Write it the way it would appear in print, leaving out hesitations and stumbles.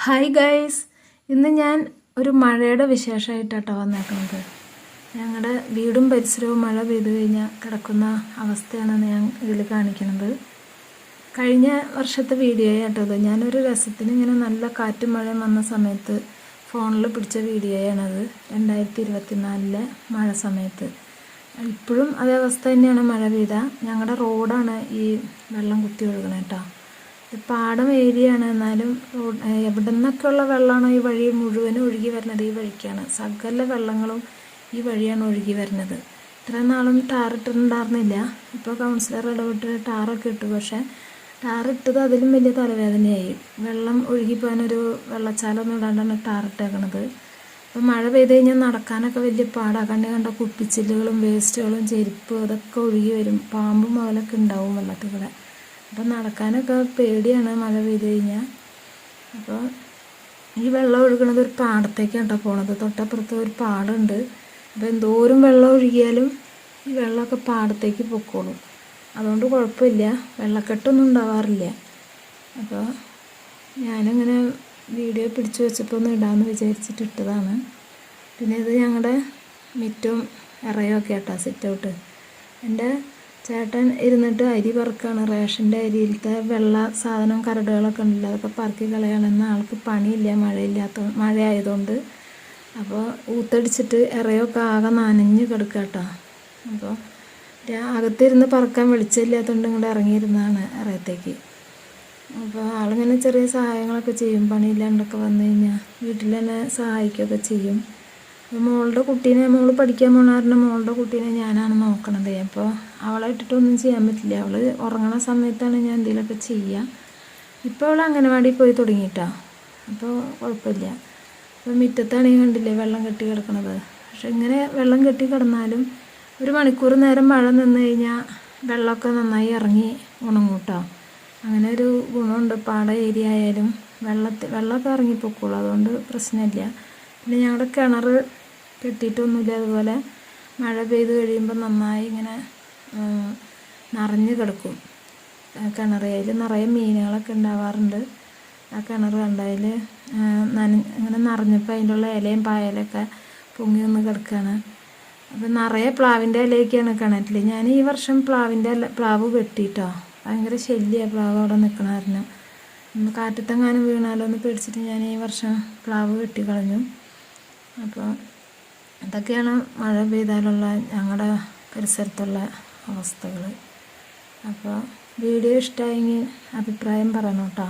Hi guys, ഇന്ന് ഞാൻ ഒരു മഴയുടെ വിശേഷമായിട്ടാണ് വന്നേക്കുന്നത്. ഞങ്ങളുടെ വീടും പരിസരവും മഴ പെയ്തു കഴിഞ്ഞാൽ കിടക്കുന്ന അവസ്ഥയാണ് ഞാൻ ഇതിൽ കാണിക്കുന്നത്. കഴിഞ്ഞ വർഷത്തെ വീഡിയോയായിട്ടത്. ഞാനൊരു രസത്തിന് ഇങ്ങനെ നല്ല കാറ്റും മഴയും വന്ന സമയത്ത് ഫോണിൽ പിടിച്ച വീഡിയോയാണത്. 2024 മഴ സമയത്ത്. ഇപ്പോഴും അതേ അവസ്ഥ തന്നെയാണ്. മഴ പെയ്താൽ ഞങ്ങളുടെ റോഡാണ് ഈ വെള്ളം കുത്തി ഒഴുകണ കേട്ടോ. പാടം ഏരിയയാണ്. എന്നാലും എവിടെ നിന്നൊക്കെയുള്ള വെള്ളമാണോ ഈ വഴി മുഴുവനും ഒഴുകി വരുന്നത് ഈ വഴിക്കാണ്. സകല വെള്ളങ്ങളും ഈ വഴിയാണ് ഒഴുകി വരുന്നത്. ഇത്ര നാളും ടാറിട്ടുണ്ടായിരുന്നില്ല. ഇപ്പോൾ കൗൺസിലർ ഇടപെട്ട് ടാറൊക്കെ ഇട്ടു. പക്ഷേ ടാറിട്ടത് അതിലും വലിയ തലവേദനയായി. വെള്ളം ഒഴുകിപ്പോകാനൊരു വെള്ളച്ചാലൊന്നും ഇടാണ്ടാണ് ടാറിട്ടേക്കണത്. അപ്പോൾ മഴ പെയ്ത് കഴിഞ്ഞാൽ നടക്കാനൊക്കെ വലിയ പാടാണ്. കണ്ട കുപ്പിച്ചില്ലുകളും വേസ്റ്റുകളും ചെരുപ്പ് അതൊക്കെ ഒഴുകി വരും. പാമ്പും മുതലൊക്കെ ഉണ്ടാവും വെള്ളത്തിൽ കൂടെ. അപ്പോൾ നടക്കാനൊക്കെ പേടിയാണ് മഴ പെയ്ത് കഴിഞ്ഞാൽ. അപ്പോൾ ഈ വെള്ളം ഒഴുകണത് ഒരു പാടത്തേക്കാണ് കേട്ടോ പോണത്. തൊട്ടപ്പുറത്ത് ഒരു പാടമുണ്ട്. അപ്പോൾ എന്തോരം വെള്ളം ഒഴുകിയാലും ഈ വെള്ളമൊക്കെ പാടത്തേക്ക് പൊക്കോളും. അതുകൊണ്ട് കുഴപ്പമില്ല, വെള്ളക്കെട്ടൊന്നും ഉണ്ടാവാറില്ല. അപ്പോൾ ഞാനിങ്ങനെ വീഡിയോ പിടിച്ചു വെച്ചപ്പോൾ ഒന്ന് ഇടാമെന്ന് വിചാരിച്ചിട്ട് ഇട്ടതാണ്. പിന്നെ ഇത് ഞങ്ങളുടെ മിറ്റവും ഇറയൊക്കെ കേട്ടോ, സിറ്റ് ഔട്ട്. എൻ്റെ ചേട്ടൻ ഇരുന്നിട്ട് അരി പറക്കാണ്. റേഷൻ്റെ അരിയിലത്തെ വെള്ള സാധനം കരടുകളൊക്കെ ഉണ്ടല്ലോ, അതൊക്കെ പറക്കി കളയാണെന്ന്. ആൾക്ക് പണിയില്ല, മഴ ആയതുകൊണ്ട്. അപ്പോൾ ഊത്തടിച്ചിട്ട് ഇറയൊക്കെ ആകെ നനഞ്ഞ് കിടക്കുക കേട്ടോ. അപ്പോൾ അകത്തിരുന്ന് പറക്കാൻ വെളിച്ചമില്ലാത്തതുകൊണ്ട് ഇങ്ങോട്ട് ഇറങ്ങിയിരുന്നതാണ് ഇറയത്തേക്ക്. അപ്പോൾ ആളിങ്ങനെ ചെറിയ സഹായങ്ങളൊക്കെ ചെയ്യും. പണിയില്ലാണ്ടൊക്കെ വന്നു കഴിഞ്ഞാൽ വീട്ടിൽ തന്നെ സഹായിക്കുകയൊക്കെ ചെയ്യും. മോളുടെ കുട്ടീനെ, മോള് പഠിക്കാൻ പോണ കാരണം മോളുടെ കുട്ടീനെ ഞാനാണ് നോക്കണത്. അപ്പോൾ അവളെ ഇട്ടിട്ടൊന്നും ചെയ്യാൻ പറ്റില്ല. അവൾ ഉറങ്ങണ സമയത്താണ് ഞാൻ എന്തെങ്കിലുമൊക്കെ ചെയ്യുക. ഇപ്പോൾ അവൾ അംഗനവാടി പോയി തുടങ്ങിയിട്ടാ. അപ്പോൾ കുഴപ്പമില്ല. അപ്പോൾ മുറ്റത്താണെങ്കിൽ കണ്ടില്ലേ വെള്ളം കെട്ടി കിടക്കണത്. പക്ഷെ ഇങ്ങനെ വെള്ളം കെട്ടി കിടന്നാലും ഒരു മണിക്കൂർ നേരം മഴ നിന്ന് കഴിഞ്ഞാൽ വെള്ളമൊക്കെ നന്നായി ഇറങ്ങി ഉണങ്ങൂട്ടോ. അങ്ങനെ ഒരു ഗുണമുണ്ട്. പാട ഏരിയ ആയാലും വെള്ളമൊക്കെ ഇറങ്ങിപ്പോക്കുള്ളൂ. അതുകൊണ്ട് പ്രശ്നമില്ല. പിന്നെ ഞങ്ങളുടെ കിണർ കെട്ടിയിട്ടൊന്നുമില്ല. അതുപോലെ മഴ പെയ്ത് കഴിയുമ്പോൾ നന്നായി ഇങ്ങനെ നിറഞ്ഞ് കിടക്കും കിണർ. അതിൽ നിറയെ മീനുകളൊക്കെ ഉണ്ടാവാറുണ്ട്. ആ കിണർ കണ്ടതിൽ ഇങ്ങനെ നിറഞ്ഞപ്പോൾ അതിൻ്റെ ഉള്ള ഇലയും പായലൊക്കെ പൊങ്ങി ഒന്ന് കിടക്കുകയാണ്. അപ്പോൾ നിറയെ പ്ലാവിൻ്റെ ഇലയൊക്കെയാണ് കിണറ്റിൽ. ഞാൻ ഈ വർഷം പ്ലാവ് വെട്ടിയിട്ടോ. ഭയങ്കര ശല്യമാണ് പ്ലാവ് അവിടെ നിൽക്കണ കാരണം. കാറ്റത്തെങ്ങാനും വീണാലോ എന്ന് പേടിച്ചിട്ട് ഞാൻ ഈ വർഷം പ്ലാവ് വെട്ടിക്കളഞ്ഞു. അപ്പോൾ അതൊക്കെയാണ് മഴ പെയ്താലുള്ള ഞങ്ങളുടെ പരിസരത്തുള്ള അവസ്ഥകൾ. അപ്പോൾ വീഡിയോ ഇഷ്ടമായെങ്കിൽ അഭിപ്രായം പറയണം കേട്ടോ.